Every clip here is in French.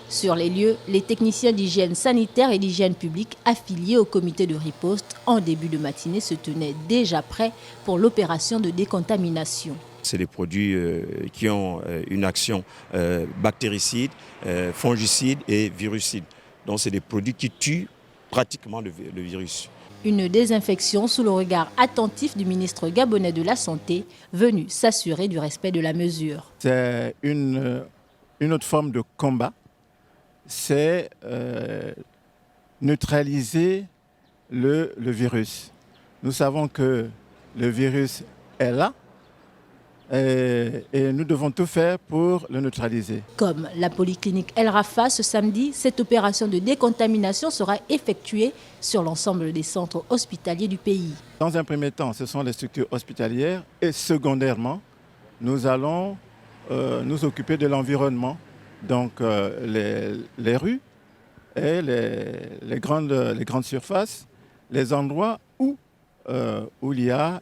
Sur les lieux, les techniciens d'hygiène sanitaire et d'hygiène publique affiliés au comité de riposte en début de matinée se tenaient déjà prêts pour l'opération de décontamination. C'est des produits qui ont une action bactéricide, fongicide et virucide. Donc c'est des produits qui tuent pratiquement le virus. Une désinfection sous le regard attentif du ministre gabonais de la Santé, venu s'assurer du respect de la mesure. C'est une autre forme de combat, c'est neutraliser le virus. Nous savons que le virus est là et nous devons tout faire pour le neutraliser. Comme la polyclinique El Rafa ce samedi, cette opération de décontamination sera effectuée sur l'ensemble des centres hospitaliers du pays. Dans un premier temps, ce sont les structures hospitalières et secondairement, nous allons nous occuper de l'environnement, donc les rues et les grandes surfaces, les endroits où il y a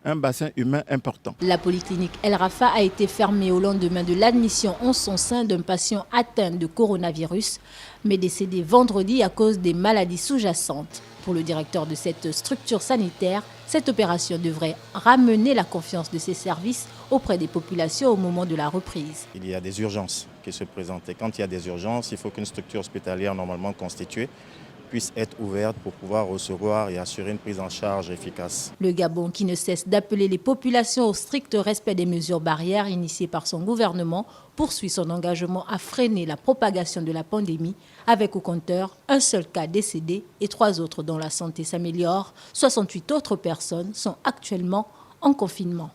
un bassin humain important. La polyclinique El Rafa a été fermée au lendemain de l'admission en son sein d'un patient atteint de coronavirus, mais décédé vendredi à cause des maladies sous-jacentes. Pour le directeur de cette structure sanitaire, cette opération devrait ramener la confiance de ces services auprès des populations au moment de la reprise. Il y a des urgences qui se présentent. Et quand il y a des urgences, il faut qu'une structure hospitalière normalement constituée puisse être ouverte pour pouvoir recevoir et assurer une prise en charge efficace. Le Gabon, qui ne cesse d'appeler les populations au strict respect des mesures barrières initiées par son gouvernement, poursuit son engagement à freiner la propagation de la pandémie, avec au compteur un seul cas décédé et 3 autres dont la santé s'améliore. 68 autres personnes sont actuellement en confinement.